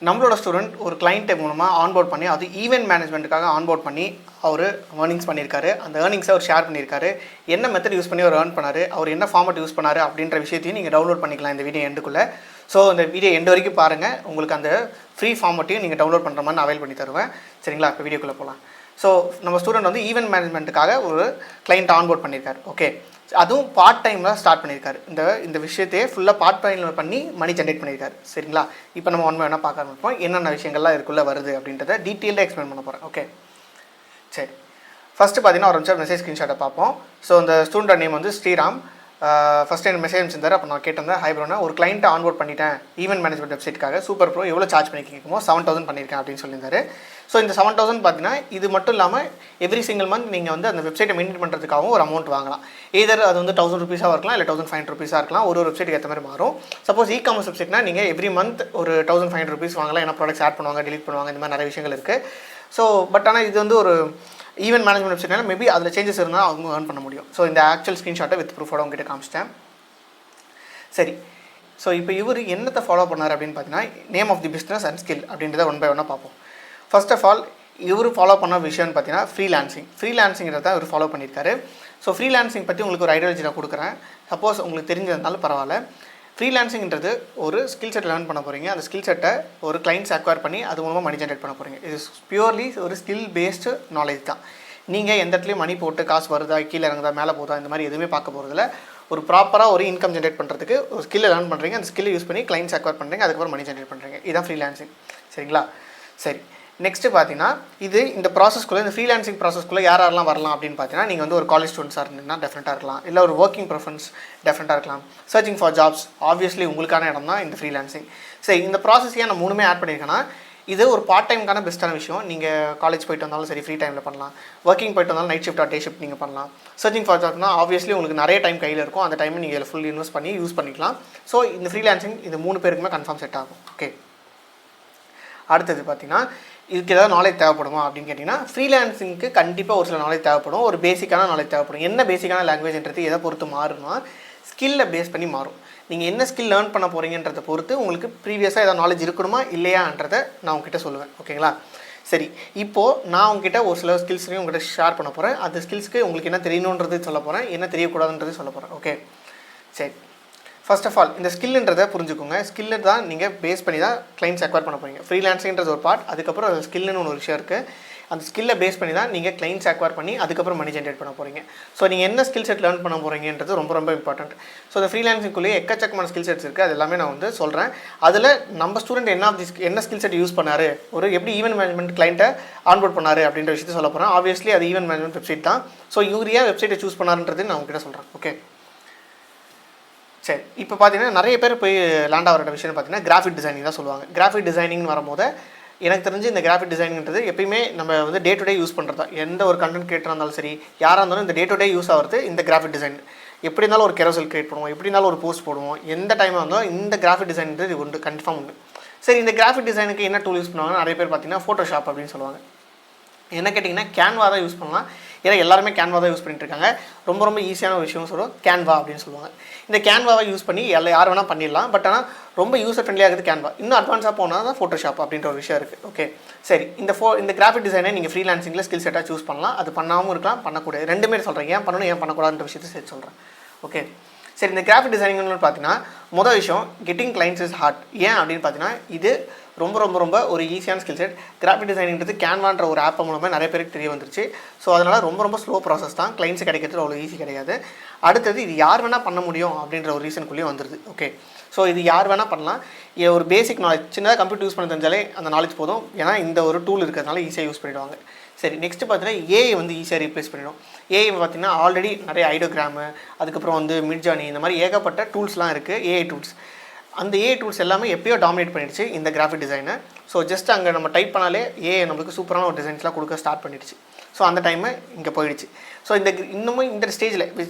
நம்மளோட ஸ்டூடெண்ட் ஒரு கிளைண்ட்டை மூலமாக ஆன்போர்ட் பண்ணி அது ஈவெண்ட் மேனேஜ்மெண்ட்டுக்காக ஆன்போர்ட் பண்ணி அவர் ஏர்னிங்ஸ் பண்ணியிருக்காரு. அந்த ஏர்னிங்ஸை அவர் ஷேர் பண்ணியிருக்காரு. என்ன மெத்தட் யூஸ் பண்ணி அவர் ஏர்ன் பண்ணார், அவர் என்ன ஃபார்மட் யூஸ் பண்ணார் அப்படின்ற விஷயத்தையும் நீங்கள் டவுன்லோட் பண்ணிக்கலாம் இந்த வீடியோ எண்டுக்குள்ளே. ஸோ இந்த வீடியோ எண்டு வரைக்கும் பாருங்கள். உங்களுக்கு அந்த ஃப்ரீ ஃபார்மட்டையும் நீங்கள் டவுன்லோட் பண்ணுற மாதிரி நான் அவைல் பண்ணி தருவேன். சரிங்களா? இப்போ வீடியோக்குள்ளே போகலாம். ஸோ நம்ம ஸ்டூடெண்ட் வந்து ஈவெண்ட் மேனேஜ்மெண்ட்டுக்காக ஒரு கிளைண்ட் ஆன்போர்ட் பண்ணியிருக்காரு. ஓகே, அதுவும் பார்ட் டைமில் ஸ்டார்ட் பண்ணியிருக்காரு. இந்த விஷயத்தையே ஃபுல்லாக பார்ட் டைமில் பண்ணி மணி ஜென்ரேட் பண்ணியிருக்காரு. சரிங்களா? இப்போ நம்ம ஒன் வேணால் பார்க்க ஆரம்பிப்போம். என்னென்ன விஷயங்கள்லாம் இதுக்குள்ளே வருது அப்படின்றத டீட்டெயிலாக எக்ஸ்பிளைன் பண்ண போகிறேன். ஓகே, சரி. ஃபஸ்ட்டு பார்த்தீங்கன்னா ஒரு நிமிஷம் மெசேஜ் ஸ்க்ரீன்ஷாட்டை பார்ப்போம். ஸோ இந்த ஸ்டூடெண்ட் நேம் வந்து ஸ்ரீராம். ஃபஸ்ட் எனக்கு மெசேஜ் அனுப்பிச்சிருந்தார். அப்போ நான் கேட்டிருந்தேன், ஹை ப்ரோனா ஒரு கிளைண்ட்டை ஆன்போர்ட் பண்ணிட்டேன் ஈவெண்ட் மேனேஜ்மெண்ட் வெப்சைட்டுக்காக. சூப்பர் ப்ரோ எவ்வளோ சார்ஜ் பண்ணியிருக்கீங்க? 7000 பண்ணியிருக்கேன் அப்படின்னு சொல்லியிருந்தாரு. ஸோ இந்த 7000 பார்த்தீங்கன்னா இது மட்டும் இல்லாமல் எவ்ரி சிங்கிள் மந்த் நீங்கள் வந்து அந்த வெப்சைட்டை மெயின்டைன் பண்ணுறதுக்காகவும் ஒரு அமௌண்ட் வாங்கலாம். எதர் அது வந்து 1000 ருபீஸாக இருக்கலாம், இல்லை 1500 ருபீஸாக இருக்கலாம். ஒரு வெப்சைட்டுக்கு ஏற்ற மாதிரி மாறும். சப்போஸ் இ காமர்ஸ் வெப்சைட்னா நீங்கள் எவ்ரி மந்த் ஒரு 1500 ருபீஸ் வாங்கலாம். ஏன்னா ப்ராடக்ட்ஸ் ஆட் பண்ணுவாங்க, டிலீட் பண்ணுவாங்க, இந்த மாதிரி நிறைய விஷயங்கள் இருக்குது. ஸோ பட் ஆனால் இது வந்து ஒரு ஈவெண்ட் மேனேஜ்மெண்ட் வெப்சைட்னால மேபி அதில் சேஞ்சஸ் இருந்தால் அவங்க ஏர்ன் பண்ண முடியும். ஸோ இந்த ஆக்சுவல் ஸ்க்ரீன்ஷாட்டை வித் ப்ரூஃபோட உங்ககிட்ட காமிச்சிட்டேன். சரி, ஸோ இப்போ இவர் என்னத்தை ஃபாலோ பண்ணார் அப்படின்னு பார்த்தீங்கன்னா, name of the business and skill அப்படின்றத ஒன் பை ஒன்னாக பார்ப்போம். ஃபர்ஸ்ட் ஆஃப் ஆல் இவர் ஃபாலோ பண்ண விஷயம்னு பார்த்தீங்கன்னா ஃப்ரீலான்சிங்கிறத இவர் ஃபாலோ பண்ணியிருக்காரு. ஸோ ஃப்ரீலான்சிங் பற்றி உங்களுக்கு ஒரு ஐடியாலஜி நான் கொடுக்குறேன். சப்போஸ் உங்களுக்கு தெரிஞ்சிருந்தாலும் பரவாயில்ல. ஃப்ரீலான்சிங்கிறது ஒரு ஸ்கில் செட் லேர்ன் பண்ண போகிறீங்க. அந்த ஸ்கில் செட்டை ஒரு கிளைண்ட்ஸ் அக்வயர் பண்ணி அது மூலமாக மணி ஜென்ரேட் பண்ண போகிறீங்க. இது பியூர்லி ஒரு ஸ்கில் பேஸ்டு நாலேஜ் தான். நீங்கள் எந்த இடத்துலையும் மணி போட்டு காசு வருதா, கீழே இறங்குதா, மேலே போதா, இந்த மாதிரி எதுவுமே பார்க்க போகிறதில்ல. ஒரு ப்ராப்பராக ஒரு இன்கம் ஜென்ரேட் பண்ணுறதுக்கு ஒரு ஸ்கில்லை லேர்ன் பண்ணுறீங்க. அந்த ஸ்கில்லை யூஸ் பண்ணி கிளைண்ட்ஸ் அக்வயர் பண்ணுறீங்க. அதுக்கப்புறம் மணி ஜென்ரேட் பண்ணுறீங்க. இதுதான் ஃப்ரீலான்சிங். சரிங்களா? சரி, நெக்ஸ்ட்டு பார்த்தீங்கன்னா இந்த ப்ராசஸ்க்குள்ளே, இந்த ஃப்ரீலான்சிங் ப்ராசஸ்க்குள்ளே யாரெல்லாம் வரலாம் அப்படின்னு பார்த்தீங்கன்னா, நீங்கள் வந்து ஒரு காலேஜ் ஸ்டூடெண்ட்ஸாக இருந்தீங்கன்னா டெஃபினட்டாக இருக்கலாம். இல்லை ஒரு ஒர்க்கிங் ப்ரிஃபரன்ஸ் டெஃபினட்டாக இருக்கலாம். சர்ச்சிங் ஃபார் ஜாப்ஸ் ஆப்வியஸ்லி உங்களுக்கான இடம் தான் இந்த ஃப்ரீலான்சிங். சரி, இந்த ப்ராசஸ் ஏன் நான் 3மே ஆட் பண்ணியிருக்கேன்னா, இது ஒரு பார்ட் டைமுக்கான பெஸ்ட்டான விஷயம். நீங்கள் காலேஜ் போய்ட்டு வந்தாலும் சரி ஃப்ரீ டைமில் பண்ணலாம். ஒர்க்கிங் போய்ட்டு வந்தாலும் நைட் ஷிஃப்ட் டே ஷிஃப்ட் நீங்கள் பண்ணலாம். சர்ச்சிங் ஃபார் ஜாப்னா ஆப்வியஸ்லி உங்களுக்கு நிறைய டைம் கையில் இருக்கும். அந்த டைமை நீங்கள் இதில் ஃபுல் இன்வெஸ்ட் பண்ணி யூஸ் பண்ணிக்கலாம். ஸோ இந்த ஃப்ரீலான்சிங் இது 3 பேருக்குமே கன்ஃபார்ம் செட் ஆகும். ஓகே, அடுத்தது பார்த்தீங்கன்னா இதுக்கு ஏதாவது நாலேஜ் தேவைப்படுமா அப்படின்னு கேட்டிங்கன்னா, ஃப்ரீலான்சிங்க்கு கண்டிப்பாக ஒரு சில நாலேஜ் தேவைப்படும். ஒரு பேசிக்கான நாலேஜ் தேவைப்படும். என்ன பேசிக்கான லாங்குவேஜ்ன்றது எதை பொறுத்து மாறும்னா, ஸ்கில்லை பேஸ் பண்ணி மாறும். நீங்கள் என்ன ஸ்கில் லேர்ன் பண்ண போகிறீங்கன்றதை பொறுத்து உங்களுக்கு ப்ரீவியஸாக ஏதாவது நாலேஜ் இருக்கணுமா இல்லையான்றதை நான் உங்ககிட்ட சொல்லுவேன். ஓகேங்களா? சரி, இப்போது நான் உங்ககிட்ட ஒரு சில ஸ்கில்ஸையும் உங்கள்கிட்ட ஷேர் பண்ண போகிறேன். அந்த ஸ்கில்ஸ்க்கு உங்களுக்கு என்ன தெரியணுன்றது சொல்ல போகிறேன், என்ன தெரியக்கூடாதுன்றது சொல்ல போகிறேன். ஓகே, சரி. ஃபர்ஸ்ட் ஆஃப் ஆல் இந்த ஸ்கில்ன்றதை புரிஞ்சுக்கோங்க. ஸ்கில்லு தான் நீங்கள் பேஸ் பண்ணி தான் கிளைண்ட்ஸ் அக்வயர் பண்ண போகிறீங்க. ஃப்ரீலான்சிங்கிறது ஒரு பார்ட். அதுக்கப்புறம் அது ஸ்கில்னு ஒரு விஷயம் இருக்குது. அந்த ஸ்கில்லை பேஸ் பண்ணி தான் நீங்கள் கிளைண்ட்ஸ் அக்வயர் பண்ணி அதுக்கப்புறம் மணி ஜென்ரேட் பண்ண போகிறீங்க. ஸோ நீங்கள் என்ன ஸ்கில் செட் லேர்ன் பண்ண போகிறீங்கன்றது ரொம்ப ரொம்ப இம்பார்ட்டன்ட். ஸோ இந்த ஃப்ரீலான்சிங்குள்ளேயே எக்கச்சக்கமான ஸ்கில் செட்ஸ் இருக்குது. அது எல்லாமே நான் வந்து சொல்கிறேன். அதில் நம்ம ஸ்டூடெண்ட் என்ன ஸ்கில் செட் யூஸ் பண்ணார், ஒரு எப்படி ஈவெண்ட் மேனேஜ்மெண்ட் கிளைண்ட்டை ஆன்போர்ட் பண்ணார் அப்படின்ற விஷயத்தை சொல்ல போகிறேன். ஆப்வியஸ்லி அது ஈவெண்ட் மேனேஜ்மெண்ட் வெப்சைட் தான். ஸோ யூரியா வெப்சைட்டை சூஸ் பண்ணாருன்றது நான் உங்ககிட்ட சொல்கிறேன். ஓகே, சரி. இப்போ பார்த்தீங்கன்னா நிறைய பேர் போய் லேண்ட் ஆகிற விஷயம் பார்த்தீங்கன்னா கிராஃபிக் டிசைனிங் தான் சொல்லுவாங்க. கிராஃபிக் டிசைனிங்னு வரும்போது எனக்கு தெரிஞ்சு இந்த கிராஃபிக் டிசைனிங்கிறது எப்பயுமே நம்ம வந்து டே டு டே யூஸ் பண்ணுறது தான். எந்த ஒரு கண்டென்ட் கிரியேட்டராக இருந்தாலும் சரி, யாராக இருந்தாலும் இந்த டே டு டே யூஸ் ஆகிறது இந்த கிராஃபிக் டிசைன். எப்படி இருந்தாலும் ஒரு கெரோசல் கிரியேட் பண்ணுவோம், எப்படி இருந்தாலும் ஒரு போஸ்ட் போடுவோம். எந்த டைமாக இருந்தாலும் இந்த கிராஃபிக் டிசைன்றது உண்டு, கன்ஃபார்ம் உண்டு. சரி, இந்த கிராஃபிக் டிசைனுக்கு என்ன டூல் யூஸ் பண்ணுவாங்க? நிறைய பேர் பார்த்தீங்கன்னா ஃபோட்டோஷாப் அப்படின்னு சொல்லுவாங்க. என்ன கேட்டிங்கன்னா கேன்வா தான் யூஸ் பண்ணலாம். ஏன்னா எல்லாருமே கேன்வா தான் யூஸ் பண்ணிட்டு இருக்காங்க. ரொம்ப ரொம்ப ஈஸியான விஷயம் சொல்லுவோம், கேன்வா அப்படின்னு சொல்லுவாங்க. இந்த கேன்வாவை யூஸ் பண்ணி யார் வேணால் பண்ணிடலாம். பட் ஆனால் ரொம்ப யூசர் ஃப்ரெண்ட்லியாக இருக்குது கேன்வா. இன்னும் அட்வான்ஸாக போனால் தான் ஃபோட்டோஷாப் அப்படின்ற ஒரு விஷயம் இருக்குது. ஓகே, சரி. இந்த கிராஃபிக் டிசைனை நீங்கள் ஃப்ரீலான்சிங்கில் ஸ்கில் செட்டாக சூஸ் பண்ணலாம். அது பண்ணாமல் இருக்கலாம், பண்ணக்கூடாது. ரெண்டுமே சொல்கிறேன். ஏன் பண்ணணும், ஏன் பண்ணக்கூடாதுன்ற விஷயத்தை சேர்த்து சொல்கிறேன். ஓகே, சரி. இந்த கிராஃபிக் டிசைனிங்னு பார்த்தீங்கன்னா முதல் விஷயம் கெட்டிங் கிளைண்ட்ஸ் இஸ் ஹார்ட். ஏன் அப்படின்னு பார்த்தீங்கன்னா இது ரொம்ப ரொம்ப ரொம்ப ஒரு ஈஸியான ஸ்கில் செட். கிராஃபிக் டிசைனிங்கிறது கேன்வான்ற ஒரு ஆப் மூலமாக நிறைய பேருக்கு தெரிய வந்துருச்சு. ஸோ அதனால் ரொம்ப ரொம்ப ஸ்லோ ப்ராசஸ் தான். கிளைண்ட்ஸ் கிடைக்கிறது அவ்வளோ ஈஸி கிடையாது. அடுத்தது இது யார் வேணால் பண்ண முடியும் அப்படின்ற ஒரு ரீசனுக்குள்ளேயே வந்துடுது. ஓகே, ஸோ இது யார் வேணால் பண்ணலாம். ஒரு பேசிக் நாலேஜ், சின்னதாக கம்ப்யூட்டர் யூஸ் பண்ண தெரிஞ்சாலே அந்த நாலேஜ் போதும். ஏன்னா இந்த ஒரு டூல் இருக்கிறதுனால ஈஸியாக யூஸ் பண்ணிவிடுவாங்க. சரி, நெக்ஸ்ட்டு பார்த்தீங்கன்னா ஏஐ வந்து ஈஸியாக ரீப்ளேஸ் பண்ணிடும். ஏஐ பார்த்திங்கன்னா ஆல்ரெடி நிறைய ஐடோகிராமு, அதுக்கப்புறம் வந்து மிட்ஜானி, இந்த மாதிரி ஏகப்பட்ட டூல்ஸ்லாம் இருக்குது. ஏஐ டூல்ஸ், அந்த ஏஐ டூல்ஸ் எல்லாமே எப்போயோ டாமினேட் பண்ணிடுச்சு இந்த கிராஃபிக் டிசைனை. ஸோ ஜஸ்ட் அங்கே நம்ம டைப் பண்ணாலே ஏஐ நம்மளுக்கு சூப்பரான ஒரு டிசைன்ஸ்லாம் கொடுக்க ஸ்டார்ட் பண்ணிடுச்சு. ஸோ அந்த டைமை இங்கே போயிடுச்சு. ஸோ இன்னமும் இந்த ஸ்டேஜில்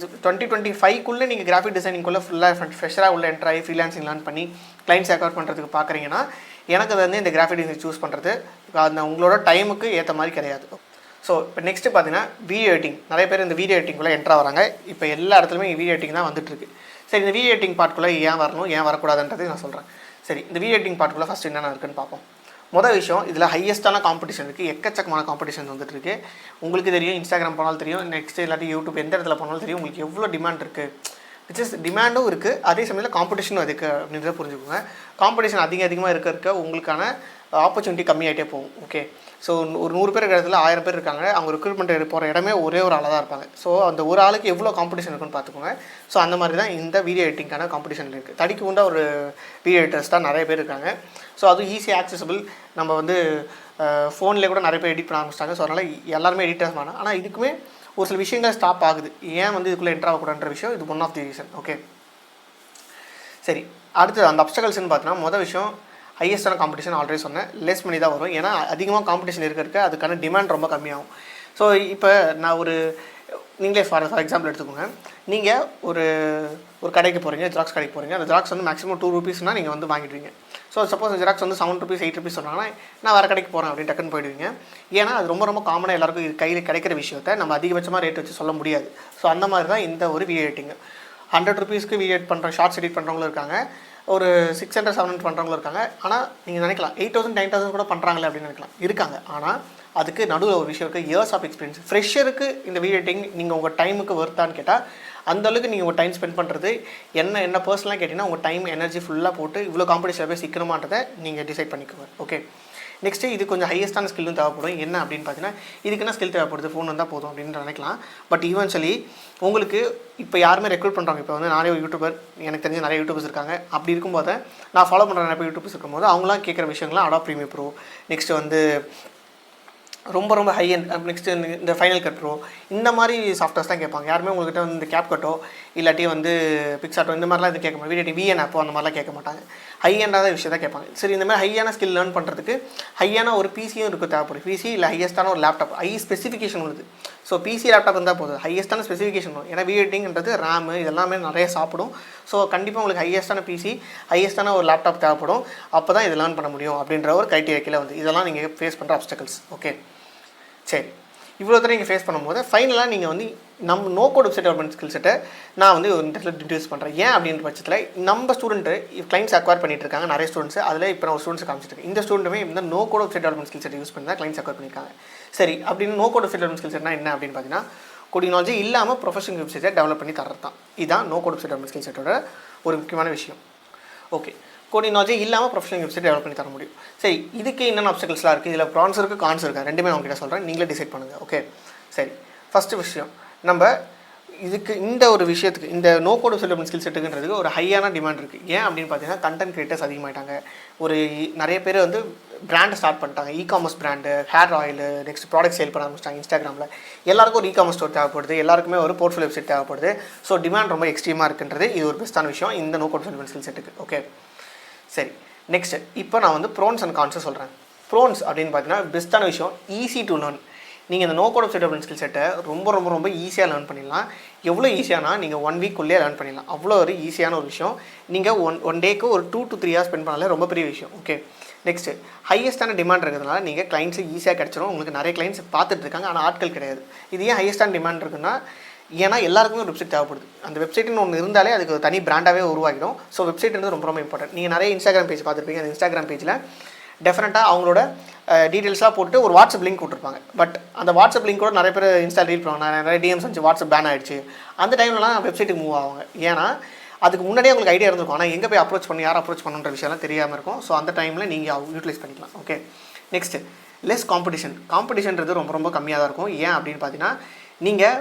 2025க்குள்ளே நீங்கள் கிராஃபிக் டிசைனிங்குள்ளே ஃபுல்லாக ஃப்ரெஷராக உள்ள என்ட்ரு ஆகி ஃப்ரீலான்சிங் லேர்ன் பண்ணி கிளைண்ட்ஸ் அக்வயர் பண்ணுறதுக்கு பார்க்குறீங்கன்னா, எனக்கு அது வந்து இந்த கிராஃபிக் டிசைன் சூஸ் பண்ணுறது அந்த உங்களோட டைமுக்கு ஏற்ற மாதிரி கிடையாது. ஸோ இப்போ நெக்ஸ்ட்டு பார்த்தீங்கன்னா வீடியோ எடிட்டிங். நிறைய பேர் இந்த வீடியோ எடிட்டிங்குள்ளே என்ட்ரு ஆகிறாங்க. இப்போ எல்லா இடத்துலையுமே வீடியோ எடிட்டிங் தான் வந்துட்டுருக்கு. சரி, இந்த வீடியோ எடிட்டிங் பார்ட்குள்ளே ஏன் வரணும், ஏன் வரக்கூடாதுன்றது நான் சொல்கிறேன். சரி, இந்த வீடியோ எடிட்டிங் பார்ட்குள்ளே ஃபஸ்ட்டு என்னென்ன இருக்குன்னு பார்ப்போம். மொதல் விஷயம் இதில் ஹையஸ்ட்டான காம்படிஷன் இருக்குது, எக்கச்சக்கமான காம்படிஷன் வந்துட்டுருக்கு. உங்களுக்கு தெரியும், இன்ஸ்டாகிராம் போனாலும் தெரியும், நெக்ஸ்ட் இல்லாட்டி யூடியூப் எந்த இடத்துல போனாலும் தெரியும் உங்களுக்கு எவ்வளோ டிமாண்ட் இருக்குது. விச் இஸ் டிமாண்டும் இருக்குது, அதே சமயத்தில் காம்படிஷனும் இருக்குது அப்படின்றத புரிஞ்சுக்கோங்க. காம்படிஷன் அதிகமாக இருக்க உங்களுக்கான ஆப்பர்ச்சுனிட்டி கம்மியாகிட்டே போகும். ஓகே, ஸோ ஒரு 100 பேர் இருக்கிற இடத்துல 1000 பேர் இருக்காங்க, அவங்க ரெக்ரூட்மெண்ட் போகிற இடமே ஒரே ஒரு ஆளாக தான் இருப்பாங்க. ஸோ அந்த ஒரு ஆளுக்கு எவ்வளோ காம்படிஷன் இருக்குன்னு பார்த்துக்கோங்க. ஸோ அந்த மாதிரி தான் இந்த வீடியோ எடிட்டிங்கான காம்படிஷன் இருக்குது. தடிக்கு உண்டா ஒரு வீடியோ எடிட்டர்ஸ் தான் நிறைய பேர் இருக்காங்க. ஸோ அதுவும் ஈஸியாக ஆக்சசபிள். நம்ம வந்து ஃபோன்லேயே கூட நிறைய பேர் எடிட் பண்ண ஆரம்பிச்சிட்டாங்க. ஸோ அதனால் எல்லாருமே எடிட்டர்ஸ் வேணாம். ஆனால் இதுக்குமே ஒரு சில விஷயங்கள் ஸ்டாப் ஆகுது. ஏன் வந்து இதுக்குள்ளே என்ட்ரு ஆகக்கூடாதுன்ற விஷயம் இது one of the reason. Okay, சரி. அடுத்து அந்த அப்ஸ்டக்கல்ஸ்னு பார்த்தீங்கன்னா மொதல் விஷயம் ஹையஸ்டான காம்படிஷன் ஆல்ரெடி சொன்னேன், லெஸ் மணி தான் வரும். ஏன்னா அதிகமாக காம்படிஷன் இருக்க அதுக்கான டிமாண்ட் ரொம்ப கம்மியாகும். ஸோ இப்போ நான் நீங்களே ஃபார் எக்ஸாம்பிள் எடுத்துக்கோங்க. நீங்கள் ஒரு கடைக்கு போகிறீங்க, ஜெராக்ஸ் கடைக்கு போகிறீங்க. அந்த ஜெராக்ஸ் வந்து மேக்ஸிமம் 2 ரூபீஸ்னால் நீங்கள் வந்து வாங்கிடுவீங்க. ஸோ சப்போஸ் ஜெராக்ஸ் வந்து 7 ரூபீஸ் 8 ரூபீஸ் சொன்னாங்கன்னா நான் வேறு கடைக்கு போகிறேன் அப்படின்னு டக்குன்னு போயிடுவீங்க. ஏன்னா அது ரொம்ப காமனாக எல்லாருக்கும் கையில் கிடைக்கிற விஷயத்தை நம்ம அதிகபட்சமாக ரேட் வச்சு சொல்ல முடியாது. ஸோ அந்த மாதிரி தான் இந்த ஒரு வீடியோ எடிட்டிங். 100 ரூபீஸ்க்கு வீடியோ எடிட் பண்ணுற ஷார்ட்ஸ் எடிட் பண்ணுறவங்களும் இருக்காங்க, ஒரு 600 700 பண்ணுறவங்களும் இருக்காங்க. ஆனால் நீங்கள் நினைக்கலாம் 8000 9000 கூட பண்ணுறாங்களே அப்படின்னு நினைக்கலாம், இருக்காங்க. ஆனால் அதுக்கு நடுவில் ஒரு விஷயம் இருக்குது, இயர்ஸ் ஆஃப் எக்ஸ்பீரியன்ஸ். ஃப்ரெஷருக்கு இந்த வீடியோ எடிட்டிங் நீங்கள் உங்கள் டைமுக்கு வர்த்தான்னு கேட்டால் அந்தளவுக்கு நீங்கள் உங்கள் டைம் ஸ்பெண்ட் பண்ணுறது என்ன பர்சனலாக கேட்டிங்கன்னா உங்கள் டைம் எனர்ஜி ஃபுல்லாக போட்டு இவ்வளோ காம்படிஷனில் போய் சிக்கணுமான்றதை நீங்கள் டிசைட் பண்ணிக்கோங்க. ஓகே, நெக்ஸ்ட்டு இது கொஞ்சம் ஹையஸ்டான ஸ்கில்லும் தேவைப்படும். என்ன அப்படின்னு பார்த்தீங்கன்னா இதுக்கு என்ன ஸ்கில் தேவைப்படுது, ஃபோன் வந்தால் போதும் அப்படின்னு நினைக்கலாம். பட் ஈவென்ச்சுவலி உங்களுக்கு இப்போ யாருமே ரெக்ரூட் பண்ணுறாங்க. இப்போ வந்து நிறைய யூடியூபர், எனக்கு தெரிஞ்ச நிறைய யூடியூபர்ஸ் இருக்காங்க. அப்படி இருக்கும்போது நான் ஃபாலோ பண்ணுற நிறைய யூடியூபர்ஸ் இருக்கும்போது அவங்களாம் கேட்குற விஷயங்கள்லாம் அடாப் ப்ரீமியர் ப்ரோ, நெக்ஸ்ட்டு வந்து ரொம்ப ஹை அண்ட், நெக்ஸ்ட்டு இந்த ஃபைனல் கட் ப்ரோ, இந்த மாதிரி சாஃப்ட்வேர்ஸ் தான் கேட்பாங்க. யாருமே உங்கள்கிட்ட வந்து இந்த கேப் கட்டோ இல்லாட்டி வந்து பிக்சாட்டோ இந்த மாதிரிலாம் இது கேட்க மாட்டாங்க. வீடியோ விஎன் ஆப்போ அந்த மாதிரிலாம் கேட்க மாட்டாங்க. ஹை அண்டான விஷயம் தான் கேட்பாங்க. சரி, இந்த மாதிரி ஹையான ஸ்கில் லேர்ன் பண்ணுறதுக்கு ஹையான ஒரு பிசியும் இருக்குது தேவைப்படும். பிசி இல்லை ஹையஸ்ட்டான ஒரு லேப்டாப், ஹை ஸ்பெசிஃபிகேஷன் உள்ளது. ஸோ பிசி லேப்டாப் இருந்தால் போதும், ஹையஸ்ட்டான ஸ்பெசிஃபிகேஷன் வரும். ஏன்னா வீடியோ எடிட்டிங்கிறது ரேமு இதெல்லாமே நிறைய சாப்பிடும். ஸோ கண்டிப்பாக உங்களுக்கு ஹையஸ்ட்டான பிசி, ஹையஸ்ட்டான ஒரு லேப்டாப் தேவைப்படும். அப்போ தான் இதை லேர்ன் பண்ண முடியும் அப்படின்ற ஒரு க்ரைட்டீரியா கீழே வந்து இதெல்லாம் நீங்கள் ஃபேஸ் பண்ணுற அப்ஸ்டக்கல்ஸ். ஓகே, சரி. இவ்வளோ தூரம் நீங்கள் ஃபேஸ் பண்ணும்போது ஃபைனலாக நீங்கள் வந்து நம்ம no code website development skill செட்டை நான் வந்து ஒரு இடத்துல இன்ட்ரடியூஸ் பண்ணுறேன். ஏன் அப்படின்ற பட்சத்தில் நம்ம ஸ்டூடெண்ட்டு கிளைண்ட்ஸ் அக்வயர் பண்ணிட்டு இருக்காங்க நிறைய ஸ்டூடெண்ட்ஸ். அதில் இப்போ நான் ஒரு ஸ்டூடெண்ட்ஸ் காமிச்சிட்டு இந்த ஸ்டூடெண்ட்டுமே இந்த no code website development skill set use பண்ணி தான் கிளைண்ட்ஸ் அக்வயர் பண்ணியிருக்காங்க. சரி, அப்படின்னு no code website development skill செட்னா என்ன அப்படின்னு பார்த்தீங்கன்னா கோடிங் இல்லாமல் ப்ரொஃபஷனல் வெப்சைட்டை டெவலப் பண்ணி தர்றது தான். இதுதான் no code website development skill செட்டோட ஒரு முக்கியமான விஷயம். ஓகே, கோடிங் இல்லாமல் ப்ரொஃபஷனல் வெப்சைட் டெவலப் பண்ணி தர முடியும். சரி, இதுக்கு என்னென்ன அப்ஸ்டக்கல்ஸ்லாம் இருக்குது, இதில் ப்ரான்ஸ் இருக்குது, கான்ஸ் இருக்குது, ரெண்டுமே நான் உங்ககிட்ட சொல்கிறேன், நீங்களே டிசைட் பண்ணுங்கள். ஓகே, சரி. ஃபஸ்ட்டு விஷயம், நம்ம இதுக்கு இந்த ஒரு விஷயத்துக்கு இந்த நோ கோட் வெப்சைட் ஸ்கில் செட்டுக்குன்றதுக்கு ஒரு ஹையான டிமாண்ட் இருக்குது. ஏன் அப்படின்னு பார்த்தீங்கன்னா கண்டென்ட் கிரியேட்டர்ஸ் அதிகமாகிட்டாங்க. நிறைய பேர் வந்து பிராண்டை ஸ்டார்ட் பண்ணிட்டாங்க. Commerce brand, hair oil, next product sale பண்ண ஆரம்பிச்சிட்டாங்க. இன்ஸ்டாகிராமில் எல்லாருக்கும் ஒரு காமர்ஸ் ஸ்டோர் தேவைப்படுது, எல்லாருக்குமே ஒரு போர்ட்ஃபோலியோ வெப்சைட் தேவைப்படுது. ஸோ டிமாண்ட் ரொம்ப எக்ஸ்ட்ரீமாக இருக்குன்றது இது ஒரு பெஸ்ட்டான விஷயம் இந்த நோ கோட் வெப்சைட் ஸ்கில் செட்டுக்கு. ஓகே, சரி. நெக்ஸ்ட்டு இப்போ நான் வந்து ப்ரோன்ஸ் அண்ட் கான்ஸை சொல்கிறேன். ப்ரோன்ஸ் அப்படின்னு பார்த்தீங்கன்னா பெஸ்ட்டான விஷயம், ஈஸி டு லேர்ன். நீங்கள் இந்த no code website development skill செட்டை ரொம்ப ஈஸியாக லேர்ன் பண்ணிடலாம். எவ்வளோ ஈஸியானா நீங்கள் 1 வீக்குள்ளே லேர்ன் பண்ணிடலாம். அவ்வளோ ஒரு ஈஸியான ஒரு விஷயம். நீங்கள் ஒன் டேக்கு ஒரு 2 to 3 ஹவர்ஸ் ஸ்பெண்ட் பண்ணாலே ரொம்ப பெரிய விஷயம். ஓகே, நெக்ஸ்ட்டு ஹையஸ்ட்டான டிமாண்ட் இருக்கிறதுனால நீங்கள் கிளைண்ட்ஸு ஈஸியாக கிடச்சிரும். உங்களுக்கு நிறைய கிளைண்ட்ஸ் பார்த்துட்டு இருக்காங்க, ஆனால் ஆட்கள் கிடையாது. இது ஏன் ஹையஸ்ட்டான டிமாண்ட் இருக்குன்னா ஏன்னா எல்லாருக்குமே ஒரு வெப்சைட் தேவைப்படுது. அந்த வெப்சைட்னு ஒன்று இருந்தாலே அதுக்கு ஒரு தனி பிராண்டாகவே உருவாகிடும். ஸோ வெப்சைட்ன்றது ரொம்ப இம்பார்ட்டன்ட். நீங்கள் நிறைய இன்ஸ்டாகிராம் பேஜ் பார்த்துருப்பீங்க. அந்த இன்ஸ்டாகிராம் பேஜில் டெஃபினட்டாக அவங்களோட டீட்டெயில்ஸ்லாம் போட்டு ஒரு வாட்ஸ்அப் லிங்க் விட்டுருப்பாங்க. பட் அந்த வாட்ஸ்அப் லிங்க் கூட நிறைய பேர் இன்ஸ்டா ரீட் பண்ணுவாங்க. நிறைய டிஎம்ஸ் வந்துச்சு, வாட்ஸ்அப் பேன் ஆகிடுச்சு. அந்த டைம்லலாம் வெப்சைட்டுக்கு மூவ் ஆவாங்க. ஏன்னா அதுக்கு முன்னாடியே உங்களுக்கு ஐடியா இருந்திருக்கும், ஆனால் எங்கே போய் அப்ரோச் பண்ணி யார் அப்ரோச் பண்ணுன்ற விஷயம்லாம் தெரியாமல் இருக்கும். ஸோ அந்த டைமில் நீங்கள் யூட்டிலைஸ் பண்ணிக்கலாம். ஓகே, நெக்ஸ்ட்டு லெஸ் காம்படிஷன்றது ரொம்ப கம்மியாக தான் இருக்கும். ஏன் அப்படின்னு பார்த்தீங்கன்னா நீங்கள்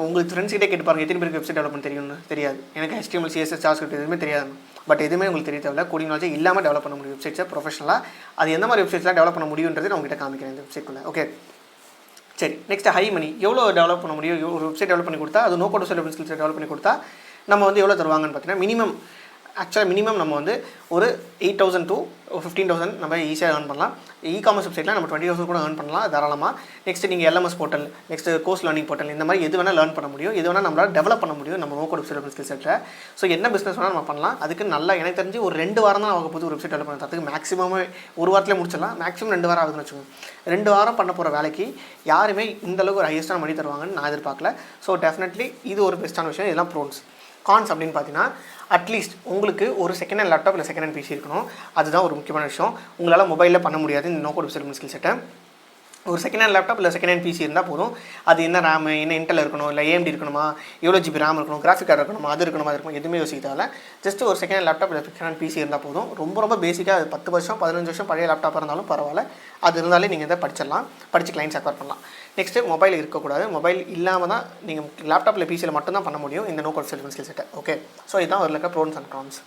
உங்களுக்கு ஃப்ரெண்ட்ஸ்கிட்டே கேட்டு பாருங்கள், எத்தனை பேருக்கு வெப்சைட் டெவலப்மெண்ட் தெரியும்னு தெரியாது. எனக்கு HTML CSS JavaScript எதுவுமே தெரியாது. பட் எதுவுமே உங்களுக்கு தெரிய தேவையில்ல. கோடிங் இல்லாமல் டெவலப் பண்ண முடியும் வெப்சைட்ஸை ப்ரொஃபஷனலாக. அது எந்த மாதிரி வெப்சைட்ஸ்லாம் டெவலப் பண்ண முடியுன்றது நான் உங்கள்கிட்ட காமிக்கிறேன் இந்த வெப்சைட்குள்ளே. ஓகே, சரி. நெக்ஸ்ட் ஹை மணி, எவ்வளோ டெவலப் பண்ண முடியும் ஒரு வெப்சைட் டெவலப் பண்ணி கொடுத்தா, அது no code website skills develop பண்ணி கொடுத்தா நம்ம வந்து எவ்வளோ தருவாங்கன்னு பார்த்தீங்கன்னா மினிமம் நம்ம வந்து ஒரு 8,000 to 15,000 நம்ம ஈஸியாக ஏர்ன் பண்ணலாம். காமர்ஸ் வெப்சைட்டில் நம்ம 20,000 கூட ஏர்ன் பண்ணலாம் தாராளமாக. நெக்ஸ்ட் நீங்கள் LMS portal, next course learning portal, இந்த மாதிரி எது வேணால் லேர்ன் பண்ண முடியும், எது வேணால் நம்மளால் டெவலப் பண்ண முடியும் நம்ம நோ கோட் வெப்சைட் ஸ்கில் செட்டில். ஸோ என்ன பிஸ்னஸ் வேணால் நம்ம பண்ணலாம். அதுக்கு நல்லா எனக்கு தெரிஞ்சு ஒரு 2 வாரம் தான் ஆக போது ஒரு வெப்சைட் டெவலப் பண்ணுறதுக்கு. மேக்ஸிமம் ஒரு வாரத்திலே முடிச்சிடலாம். மேக்ஸிமம் 2 வாரம் ஆகுதுன்னு வச்சுக்கோங்க. 2 வாரம் பண்ண போகிற வேலைக்கு யாருமே இந்தளவுக்கு ஒரு ஹையஸ்டான மணி தருவாங்கன்னு நான் எதிர்பார்க்கல. ஸோ டெஃபினெட்லி இது ஒரு பெஸ்ட்டான விஷயம். இதெல்லாம் ப்ரோன்ஸ். கான்ஸ் அப்படின்னு பார்த்தீங்கன்னா அட்லீஸ்ட் உங்களுக்கு ஒரு செகண்ட் ஹேண்ட் லேப்டாப் இல்லை செகண்ட் ஹேண்ட் பிசி இருக்கணும். அதுதான் ஒரு முக்கியமான விஷயம். உங்களால் மொபைலில் பண்ண முடியாது இந்த நோ கோட் வெப் ஸ்கில் செட்டை. ஒரு செகண்ட் ஹேண்ட் லேப்டாப் இல்லை செகண்ட் ஹேண்ட் பிசி இருந்தால் போதும். அது என்ன ரேம், என்ன இன்டெல் இருக்கணும், இல்லை ஏஎம்டி இருக்கணுமா, எவ்வளோ ஜிபி ரேம் இருக்கணும், கிராஃபிக் கார்டு இருக்கணுமா, அது இருக்கணுமா, எதுவுமே யோசிக்காத. ஜஸ்ட் ஒரு செகண்ட் ஹேண்ட் லேப்டாப் இல்லை செகண்ட் ஹேண்ட் பிசி இருந்தால் போதும். ரொம்ப பேசிக்காக அது 10 வருஷம் 15 வருஷம் பழைய லேப்டாப்பாக இருந்தாலும் பரவாயில்ல. அது இருந்தாலே நீங்கள் இதை படித்து கிளைண்ட்ஸ் அக்வயர் பண்ணலாம். நெக்ஸ்ட்டு மொபைல் இருக்கக்கூடாது. மொபைல் இல்லாமல் தான் நீங்கள் லேப்டாப்பில் பிசியில் மட்டும்தான் பண்ண முடியும் இந்த நோ கோட் ஸ்கில் செட்டை. ஓகே, ஸோ இதுதான் ஒரு இருக்க ப்ரோன்ஸ் அண்ட் கான்ஸ்.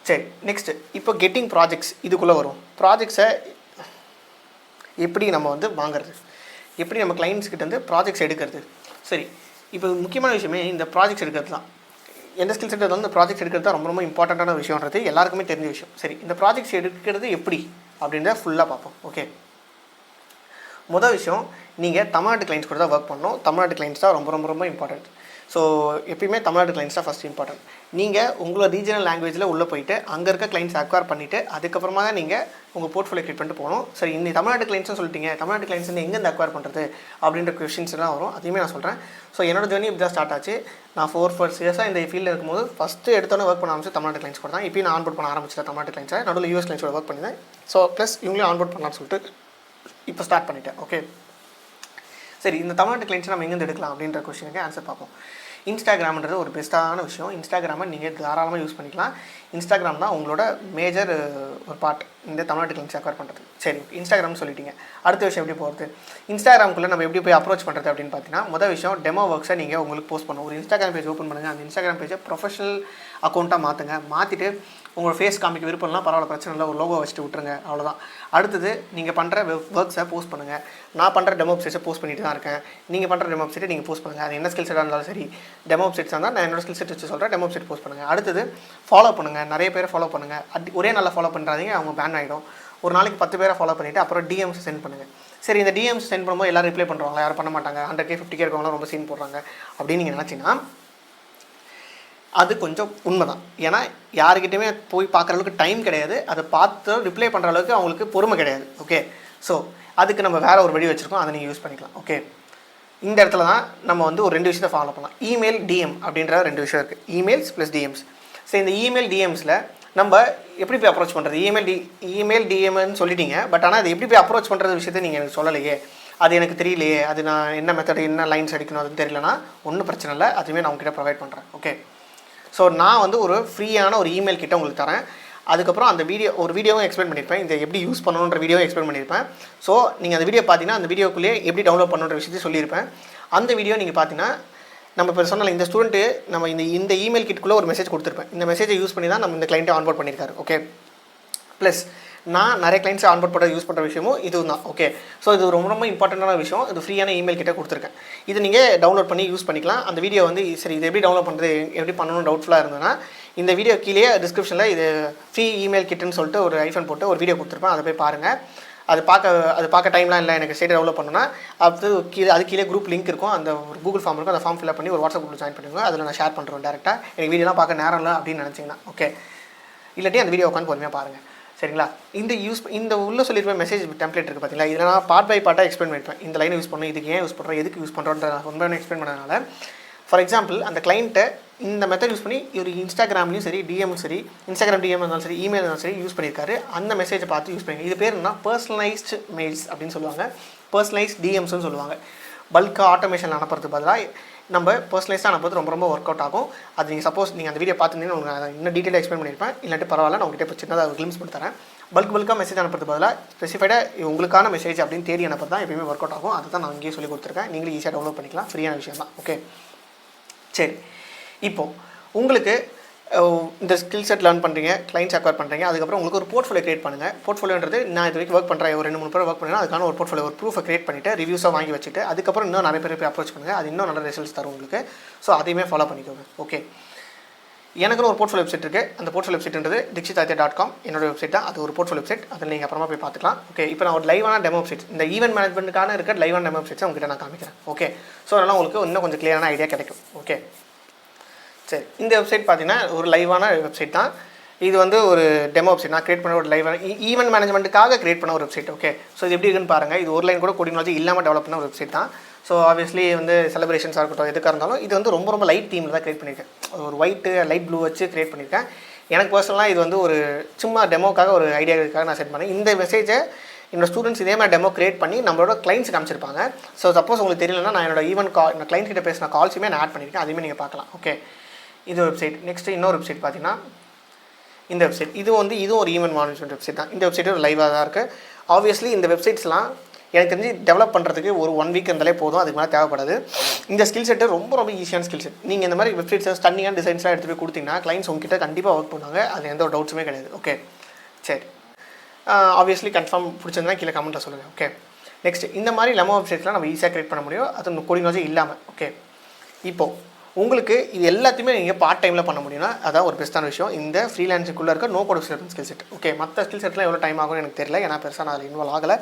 சரி, நெக்ஸ்ட்டு இப்போ கெட்டிங் ப்ராஜெக்ட்ஸ் இதுக்குள்ளே வரும். ப்ராஜெக்ட்ஸை எப்படி நம்ம வாங்குறது, எப்படி நம்ம கிளைண்ட்ஸ்கிட்ட ப்ராஜெக்ட்ஸ் எடுக்கிறது. சரி, இப்போ முக்கியமான விஷயமே இந்த ப்ராஜெக்ட்ஸ் எடுக்கிறது தான். எந்த ஸ்கில் செட்டை இந்த ப்ராஜெக்ட்ஸ் எடுக்கிறது தான் ரொம்ப இம்பார்ட்டண்ட்டான விஷயம்ன்றது எல்லாருக்குமே தெரிஞ்ச விஷயம். சரி, இந்த ப்ராஜெக்ட்ஸ் எடுக்கிறது எப்படி அப்படின்றத ஃபுல்லாக பார்ப்போம். ஓகே, முதல் விஷயம், நீங்கள் தமிழ்நாட்டு கிளைண்ட்ஸ் கூட தான் ஒர்க் பண்ணணும். தமிழ்நாட்டு கிளைண்ட்ஸ் தான் ரொம்ப இம்பார்ட்டன்ட். ஸோ எப்பயுமே தமிழ்நாட்டு கிளைண்ட்ஸ் தான் ஃபஸ்ட் இம்பார்ட்டன்ட். நீங்கள் உங்களோட ரீஜனல் லாங்குவேஜில் உள்ளே போயிட்டு அங்கே இருக்க கிளைண்ட்ஸ் அக்வயர் பண்ணிவிட்டு அதுக்கப்புறமா தான் நீங்கள் உங்கள் போர்ட்ஃபோலியோ கிரியேட் பண்ணிட்டு போகணும். சரி, இந்த தமிழ்நாட்டு கிளைண்ட்ஸ்னு சொல்லிட்டீங்க, தமிழ்நாட்டு கிளைண்ட்ஸ் எங்கேருந்து அக்வயர் பண்ணுறது அப்படின்ற கொஷின்ஸ் எல்லாம் வரும். அதையுமே நான் சொல்கிறேன். ஸோ என்னோட ஜர்னி இப்படி தான் ஸ்டார்ட் ஆச்சு. நான் 4 இயர்ஸாக இந்த ஃபீல்டில் இருக்கும்போது ஃபஸ்ட்டு எடுத்தோன்னே ஒர்க் பண்ண ஆரம்பிச்சு தமிழ்நாட்டு கிளைண்ட்ஸ் கூட தான். இப்போயும் நான் ஆன்போர்ட் பண்ண ஆரம்பிச்சிட்டேன் தமிழ்நாட்டு கிளைண்ட்ஸை. நடுவில் யூஎஸ் கிளைண்ட்ஸோட ஒர்க் பண்ணியிருந்தேன். ஸோ ப்ளஸ் இவங்களையும் ஆன்போர்ட் பண்ணலான்னு சொல்லிட்டு இப்போ ஸ்டார்ட் பண்ணிட்டேன். ஓகே, சரி, இந்த தமிழ்நாட்டு கிளைண்ட்ஸ் நம்ம எங்கேருந்து எடுக்கலாம் அப்படின்ற கொஸ்டினுக்கு ஆன்சர் பார்ப்போம். இன்ஸ்டாகிராம்ன்றது ஒரு பெஸ்ட்டான விஷயம். இன்ஸ்டாகிராமை நீங்கள் தாராளமாக யூஸ் பண்ணிக்கலாம். இன்ஸ்டாகிராம் தான் உங்களோட மேஜர் ஒரு பார்ட் இந்த தமிழ்நாட்டு கிளைண்ட்ஸ் அக்வயர் பண்ணுறது. சரி, இன்ஸ்டாகிராம்னு சொல்லிட்டீங்க. அடுத்த விஷயம் எப்படி போகிறது, இன்ஸ்டாகிராமுக்குள்ளே நம்ம எப்படி போய் அப்ரோச் பண்ணுறது அப்படின்னு பார்த்தீங்கன்னா, முதல் விஷயம் டெமோ ஒர்க்ஸை நீங்கள் உங்களுக்கு போஸ்ட் பண்ணணும். ஒரு இன்ஸ்டாகிராம் பேஜ் ஓப்பன் பண்ணுங்கள். அந்த இன்ஸ்டாகிராம் பேஜை ப்ரொஃபஷனல் அக்கௌண்ட்டாக மாற்றிட்டு உங்களோட ஃபேஸ் காமிக்க விருப்பம்லாம் பரவாயில்ல, பிரச்சனை இல்லை, ஒரு லோகோ வச்சுட்டு விட்டுருங்க, அவ்வளோதான். அடுத்தது நீங்கள் பண்ணுற ஒர்க்ஸை போஸ்ட் பண்ணுங்கள். நான் பண்ணுற டெமோ வெப்சைட்ஸை போஸ்ட் பண்ணிட்டு தான் இருக்கேன். நீங்கள் பண்ணுற டெமோ வெப்சைட்டை நீங்கள் போஸ்ட் பண்ணுங்கள். அது என்ன ஸ்கில் செட்டாக இருந்தாலும் சரி, டெமோ வெப்சைட்ஸ் இருந்தால் நான் என்னோட ஸ்கில் செட் வச்சு சொல்கிறேன், டெமோ வெப்சைட் போஸ்ட் பண்ணுங்கள். அடுத்தது ஃபாலோ பண்ணுங்கள், நிறைய பேரை ஃபாலோ பண்ணுங்கள். ஒரே நாளில் ஃபாலோ பண்ணுறாதீங்க, அவங்க பேன் ஆகிடும். ஒரு நாளைக்கு 10 பேரை ஃபாலோ பண்ணிவிட்டு அப்புறம் டிஎம்ஸ் சென்ட் பண்ணுங்கள். சரி, இந்த டிஎம்ஸ் சென்ட் பண்ணும்போது எல்லோரும் ரிப்ளை பண்ணுறாங்க, யாரும் பண்ண மாட்டாங்க, 100K 50K இருக்கவங்களாம் ரொம்ப சீன் போடுறாங்க அப்படின்னு நீங்கள் நினச்சிங்கன்னா அது கொஞ்சம் உண்மை தான். ஏன்னா யாருக்கிட்டையுமே போய் பார்க்குற அளவுக்கு டைம் கிடையாது, அதை பார்த்து ரிப்ளை பண்ணுற அளவுக்கு அவங்களுக்கு பொறுமை கிடையாது. ஓகே, ஸோ அதுக்கு நம்ம வேறு ஒரு வழி வச்சுருக்கோம், அதை நீங்கள் யூஸ் பண்ணிக்கலாம். ஓகே, இந்த இடத்துல தான் நம்ம ஒரு 2 விஷயத்தை ஃபாலோ பண்ணலாம். இமெயில், டிஎம் அப்படின்ற 2 விஷயம் இருக்குது. Emails plus DMs. ஸோ இந்த இமெயில் டிஎம்ஸில் நம்ம எப்படி போய் அப்ரோச் பண்ணுறது, இமெயில் டிஎம்னு சொல்லிட்டீங்க, பட் ஆனால் அது எப்படி போய் அப்ரோச் பண்ணுறது விஷயத்தை நீங்கள் எனக்கு சொல்லலையே, அது எனக்கு தெரியலையே, அது நான் என்ன மெத்தட் என்ன லைன்ஸ் அடிக்கணும் அதுன்னு தெரியலனா ஒன்றும் பிரச்சனை இல்லை, அதுவுமே நான் உங்ககிட்ட ப்ரொவைட் பண்ணுறேன். ஓகே, ஸோ நான் ஒரு ஃப்ரீயான ஒரு இமெயில் கிட்ட உங்களுக்கு தரேன். அதுக்கப்புறம் அந்த வீடியோவும் எக்ஸ்பிளைன் பண்ணியிருப்பேன், இந்த எப்படி யூஸ் பண்ணணுன்ற வீடியோவும் எக்ஸ்பிளைன் பண்ணியிருப்பேன். ஸோ நீங்கள் அந்த வீடியோ பார்த்தீங்கன்னா அந்த வீடியோக்குள்ளேயே எப்படி டவுன்லோட் பண்ணுன்ற விஷயத்தையும் சொல்லியிருப்பேன். அந்த வீடியோ நீங்கள் பார்த்தீங்கன்னா நம்ம இப்போ சொன்னால இந்த ஸ்டூடெண்ட்டு நம்ம இந்த இமெயில் கிட்குள்ளே ஒரு மெசேஜ் கொடுத்துருப்பேன். இந்த மெசேஜை யூஸ் பண்ணி தான் நம்ம இந்த கிளைண்ட்டை ஆன்போர்ட் பண்ணியிருக்காரு. ஓகே, ப்ளஸ் நான் நிறைய கிளைண்ட்ஸ் ஆன்போர்ட் பண்ண யூஸ் பண்ணுற விஷயமும் இதுவும் தான். ஓகே, ஸோ இது ரொம்ப இம்பார்ட்டண்டான விஷயம். இது ஃப்ரீயான இமெயில் கிட்ட கொடுத்துருக்கேன். இது நீங்கள் டவுன்லோட் பண்ணி யூஸ் பண்ணிக்கலாம். அந்த வீடியோ சரி இது எப்படி டவுன்லோட் பண்ணுறது, எப்படி பண்ணணும்னு டவுட்ஃபுல்லாக இருந்ததுன்னா இந்த வீடியோ கீழே டிஸ்கிரிப்ஷனில் இது ஃப்ரீ இமெயில் கிட்டுன்னு சொல்லிட்டு ஒரு ஐஃபோன் போட்டு ஒரு வீடியோ கொடுத்துருப்பேன், அதை போய் பாருங்கள். அது பார்க்க டைம்லாம் இல்லை, எனக்கு ஸ்டேட் டெவலப் பண்ணணும்னா அது கீழே குரூப் லிங்க் இருக்கும், அந்த ஒரு கூகுள் ஃபார்ம் இருக்கும், அந்த ஃபார்ம் ஃபில்அப் பண்ணி ஒரு வாட்ஸ்அப் குரூப் ஜாயின் பண்ணுங்க. அதில் நான் ஷேர் பண்ணுறேன் டேரெக்டாக. எனக்கு வீடியோலாம் பார்க்க நேரம் இல்லை அப்படின்னு நினச்சிங்கன்னா. ஓகே, இல்லாட்டி அந்த வீடியோ உட்காந்து பொறுமையாக பாருங்கள். சரிங்களா, இந்த உள்ள சொல்லியிருப்பேன் மெசேஜ் டெம்ப்ளேட் இருக்குது பார்த்தீங்களா, இதில் நான் பார்ட் பை பார்ட்டாக எக்ஸ்பிளைன் பண்ணியிருப்பேன். இந்த லைனை யூஸ் பண்ணணும், இதுக்கு ஏன் யூஸ் பண்ணுறோம், எதுக்கு யூஸ் பண்ணுறோன்ற ரொம்ப எக்ஸ்பிளைன் பண்ணதுனால, ஃபார் எக்ஸாம்பிள் அந்த கிளைண்ட்டை இந்த மெத்தட் யூஸ் பண்ணி ஒரு இன்ஸ்டாகிராம்லையும் சரி, டிஎம்லும் சரி, இன்ஸ்டாகிராம் டிஎம் இருந்தாலும் சரி, இமெயில் இருந்தாலும் சரி யூஸ் பண்ணியிருக்காரு. அந்த மெசேஜை பார்த்து யூஸ் பண்ணி இது பேர் என்ன பர்சனலைஸ்டு மெயில்ஸ் அப்படின்னு சொல்லுவாங்க, பர்சனலைஸ்ட் டிஎம்ஸ்னு சொல்லுவாங்க. பல்காக ஆட்டோமேஷன் அனுப்புறதுக்கு பதிலாக நம்ம பர்சனலைஸாக அனுப்புறது ரொம்ப ஒர்க் அவுட் ஆகும். அது நீங்கள் சப்போஸ் நீங்கள் அந்த வீடியோ பார்த்துருந்தீங்கன்னா உங்களுக்கு இன்னும் டீட்டெயிலாக எக்ஸ்பிளைன் பண்ணியிருப்பேன். இல்லாட்டி பரவாயில்ல, நான் உங்கள்கிட்ட இப்போ சின்னதாக ஒரு கிளிம்ஸ் பண்ணி தரேன். பல்காக மெசேஜ் அனுப்புறது பதிலாக ஸ்பெசிஃபைடாக உங்களுக்கான மெசேஜ் அப்படின்னு தேடி அனுப்புறது தான் எப்பயுமே ஒர்க் அவுட் ஆகும். அதை தான் நான் இங்கேயே சொல்லி கொடுத்துருக்கேன். நீங்களும் ஈஸியாக டவுன்லோட் பண்ணிக்கலாம், ஃப்ரீயான விஷயம் தான். ஓகே, சரி, இப்போது உங்களுக்கு இந்த ஸ்கில் செட் லேர்ன் பண்ணுறீங்க, கிளைண்ட்ஸ் அக்வயர் பண்ணுறீங்க, அதுக்கப்புறம் உங்களுக்கு ஒரு போர்ட்ஃபோலியோ கிரியேட் பண்ணுங்கள். போர்ட்ஃபோலியோன்றது நான் இது வரைக்கும் ஒர்க் பண்ணுறேன், ஒரு 2-3 பேர் ஒர்க் பண்ணுறேன், அதுக்கான ஒரு போர்ட்ஃபோலியோ ஒரு ப்ரூஃபை கிரியேட் பண்ணிவிட்டு ரிவ்யூஸாக வாங்கி வச்சுட்டு அதுக்கப்புறம் இன்னும் நிறைய பேர் போய் அப்ரோச் பண்ணுங்கள். அது இன்னும் நல்ல ரிசல்ட்ஸ் தரும் உங்களுக்கு. ஸோ அதையுமே ஃபாலோ பண்ணிக்கோங்க. ஓகே, எனக்குன்னு ஒரு போர்ட்ஃபோலியோ வெப்சைட் இருக்குது. அந்த போர்ட்ஃபோலியோ வெப்சைட்ன்றது dikshitaditya.com என்னோட வெப்சைட் தான். அது ஒரு போர்ட்ஃபோலியோ வெப்சைட், அதில் நீங்கள் அப்புறமா போய் பார்த்துக்கலாம். ஓகே, இப்போ நான் ஒரு லைவான டெமோ வெப்சைட், இந்த ஈவென்ட் மேனேஜ்மெண்ட்டுக்கான இருக்க லைவான டெமோ வெப்சைட்ஸை உங்கள்கிட்ட நான் காமிக்கிறேன். ஓகே, ஸோ அதனால் உங்களுக்கு இன்னும் கொஞ்சம் கிளியரான ஐடியா கிடைக்கும். ஓகே, சரி, இந்த வெப்சைட் பார்த்தீங்கன்னா ஒரு லைவான வெப்சைட் தான். இது ஒரு டெமோ வெப்சைட் நான் கிரியேட் பண்ண ஒரு லைவான ஈவென்ட் மேனேஜ்மெண்ட்டுக்காக கிரியேட் பண்ண ஒரு வெப்சைட். ஓகே, ஸோ இது எப்படி இருக்குன்னு பாருங்கள். இது ஒரு லைன் கூட கோடிங் நாலேஜ் இல்லாமல் டெவலப் பண்ண ஒரு வெப்சைட் தான். ஸோ ஆப்வியஸ்லி வந்து செலிப்ரேஷன்ஸாக இருக்கட்டும் எதுக்காக இருந்தாலும் இது வந்து ரொம்ப ரொம்ப லைட் தீமில் தான் க்ரியேட் பண்ணியிருக்கேன். ஒரு ஒயிட்டு லைட் ப்ளூ வச்சு க்ரியேட் பண்ணியிருக்கேன். எனக்கு பர்சனலாக இது வந்து ஒரு சும்மா டெமோக்காக ஒரு ஐடியாவுக்காக நான் செட் பண்ணேன். இந்த மெசேஜை என்னோட ஸ்டூடெண்ட்ஸ் இதே மாதிரி டெமோ க்ரியேட் பண்ணி நம்மளோட கிளைண்ட்ஸ் காமிச்சிருப்பாங்க. ஸோ சப்போஸ் உங்களுக்கு தெரியலன்னா நான் என்னோட ஈவென்ட் என்னோட கிளைண்ட் கிட்ட பேசின கால்ஸுமே நான் ஆட் பண்ணியிருக்கேன். அதையுமே நீங்கள் பார்க்கலாம். ஓகே, இது வெப்சைட். நெக்ஸ்ட்டு இன்னொரு வெப்சைட் பார்த்தீங்கன்னா இந்த வெப்சைட். இதுவும் ஒரு ஈவென்ட் மேனேஜ்மெண்ட் வெப்சைட் தான். இந்த வெப்சைட் ஒரு லைவாக தான் இருக்குது. ஆப்வியஸ்லி இந்த வெப்சைட்ஸ்லாம் எனக்கு தெரிஞ்சு டெவலப் பண்ணுறதுக்கு ஒரு 1 வீக் இருந்தாலே போதும், அதுக்கு மேலே தேவைப்படாது. இந்த ஸ்கில் செட்டு ரொம்ப ரொம்ப ஈஸியான ஸ்கில் செட். நீங்கள் இந்த மாதிரி வெப்சைட்ஸை ஸ்டன்னிங்கான டிசைன்ஸ்லாம் எடுத்து போய் கொடுத்தீங்கன்னா கிளைண்ட்ஸ் உங்ககிட்ட கண்டிப்பாக ஒர்க் பண்ணுவாங்க. அது எந்த ஒரு டவுட்ஸுமே கிடையாது. ஓகே, சரி. ஆப்வியஸ்லி கன்ஃபார்ம் பிடிச்சிருந்தா கீழே கமெண்ட்டில் சொல்லுங்கள். ஓகே, நெக்ஸ்ட் இந்த மாதிரி லெமோ வெப்சைட்ஸ்லாம் நம்ம ஈஸியாக க்ரியேட் பண்ண முடியும், அது கோடிங் நாலேஜ் இல்லாமல். ஓகே, இப்போது உங்களுக்கு இது எல்லாத்தையுமே நீங்கள் பார்ட் டைமில் பண்ண முடியும்னா அதான் ஒரு பெஸ்ட்டான விஷயம் இந்த ஃப்ரீலான்ஸிங்குள்ளே இருக்க no code development skill set. Okay, மற்ற ஸ்கில் செட்லாம் எவ்வளோ டைம் ஆகும்னு எனக்கு தெரியல, ஏன்னா பெருசாக நான் அதில் இன்வால்வ் ஆகலை.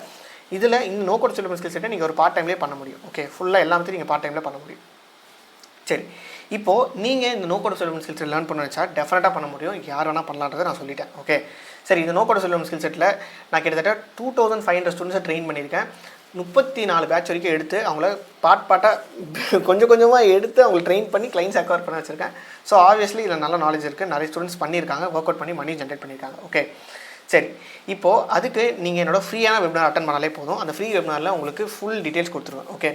இதில் இந்த நோ கோட் டெவலப்மெண்ட் ஸ்கில் செட்டை நீங்கள் ஒரு பார்ட் டைம்லேயே பண்ண முடியும். ஓகே, ஃபுல்லாக எல்லாத்தையும் நீங்கள் பார்ட் டைமில் பண்ண முடியும். சரி, இப்போது நீங்கள் இந்த no code development skill set learn பண்ண வச்சா டெஃபினட்டாக பண்ண முடியும். யார் வேணால் பண்ணலான்றதை நான் சொல்லிட்டேன். ஓகே, சரி. இந்த நோ கோட் டெவலப்மெண்ட் ஸ்கில் செட்டில் நான் கிட்டத்தட்ட 2500 ஸ்டூடெண்ட்ஸை ட்ரெயின் பண்ணியிருக்கேன். 34 பேட்ச் வரைக்கும் எடுத்து அவங்கள பார்ட்டாக கொஞ்சம் கொஞ்சமாக எடுத்து அவங்களை ட்ரெயின் பண்ணி கிளைண்ட்ஸ் அக்வயர் பண்ண வச்சுருக்கேன். ஸோ ஆப்வியஸ்லி இதில் நல்ல நாலேஜ் இருக்குது. நிறைய ஸ்டூடெண்ட்ஸ் பண்ணியிருக்காங்க, ஒர்க் அவுட் பண்ணி மணி ஜென்ரேட் பண்ணியிருக்காங்க. ஓகே, சரி. இப்போது அதுக்கு நீங்கள் என்னோட ஃப்ரீயான வெபினார் அட்டன் பண்ணாலே போதும். அந்த ஃப்ரீ வெபினாரில் உங்களுக்கு ஃபுல் டீட்டெயில்ஸ் கொடுத்துருவேன். ஓகே,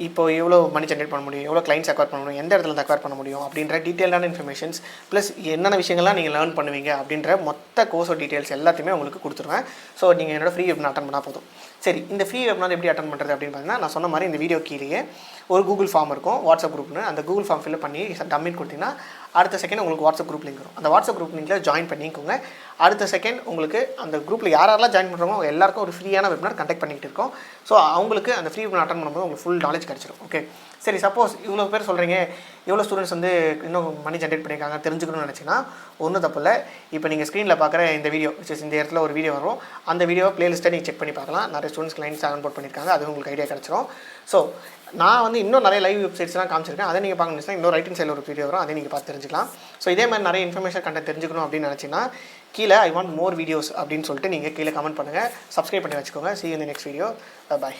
இப்போ எவ்வளோ மணி ஜென்ரேட் பண்ண முடியும், எவ்வளோ கிளைண்ட்ஸ் அக்வயர் பண்ண முடியும், எந்த இடத்துல அக்வயர் பண்ண முடியும் அப்படின்ற டீட்டெயிலான இன்ஃபர்மேஷன்ஸ் ப்ளஸ் என்னென்ன விஷயங்கள்லாம் நீங்கள் லேர்ன் பண்ணுவீங்க அப்படின்ற மொத்த கோர்ஸோட டீட்டெயில்ஸ் எல்லாத்தையுமே உங்களுக்கு கொடுத்துருவேன். ஸோ நீங்கள் என்னோட ஃப்ரீ வெபினார் அட்டன் பண்ணால் போதும். சரி, இந்த ஃப்ரீ வெபினார் எப்படி அட்டன் பண்ணுறது அப்படின்னு பார்த்தீங்கன்னா நான் சொன்ன மாதிரி இந்த வீடியோ கீழே ஒரு கூகுள் ஃபார்ம் இருக்கும், வாட்ஸ்அப் குரூப்னு. அந்த கூகுள் ஃபார்ம் ஃபில் பண்ணி டம்மிட் கொடுத்தீங்கன்னா அடுத்த செகண்ட் உங்களுக்கு வாட்ஸ்அப் குரூப் லிங்க் வரும். அந்த வாட்ஸ்அப் குரூப் லிங்கில் ஜாயின் பண்ணிக்கோங்க. அடுத்த செகண்ட் உங்களுக்கு அந்த குரூப்பில் யாரெல்லாம் ஜாயின் பண்ணுறோமோ எல்லாருக்கும் ஒரு ஃப்ரீயான வெபினார் கண்டக்ட் பண்ணிகிட்டு இருக்கோம். ஸோ அவங்களுக்கு அந்த ஃப்ரீ வெபினார் அட்டன் பண்ணும்போது உங்களுக்கு ஃபுல் நாலேஜ் கிடச்சிடும். ஓகே, சரி. சப்போஸ் இவ்வளோ பேர் சொல்கிறீங்க, எவ்வளோ ஸ்டூடெண்ட்ஸ் வந்து இன்னும் மணி ஜென்ரேட் பண்ணியிருக்காங்க தெரிஞ்சுக்கணும்னு நினச்சிங்கன்னா ஒன்றும் தப்பு இல்லை. இப்போ நீங்கள் ஸ்க்ரீனில் பார்க்குற இந்த வீடியோ இந்த இடத்துல ஒரு வீடியோ வரும். அந்த வீடியோவை ப்ளேலிஸ்ட்டை நீங்கள் செக் பண்ணி பார்க்கலாம். நிறைய ஸ்டூடெண்ட்ஸ் கிளைண்ட்ஸ் ஆன்போர்ட் பண்ணியிருக்காங்க, அது உங்களுக்கு ஐடியா கிடச்சிரும். ஸோ நான் வந்து இன்னும் நிறைய லைவ் வெப்சைட்ஸ்லாம் காமிச்சிருக்கேன். அதை நீங்கள் பார்க்கணும்னா இன்னும் ரைட்டிங் சைடில் ஒரு வீடியோ வரும், அதை நீங்கள் பார்த்து தெரிஞ்சுக்கலாம். ஸோ இதே மாதிரி நிறைய இன்ஃபர்மேஷன் கண்டென்ட் தெரிஞ்சுக்கணும் அப்படின்னு நினச்சிங்கன்னா கீழே ஐ வாண்ட் மோர் வீடியோஸ் அப்படின்னு சொல்லிட்டு நீங்கள் கீழே கமெண்ட் பண்ணுங்கள். சப்ஸ்கிரைப் பண்ணி வச்சுக்கோங்க. See you in the next video. Bye.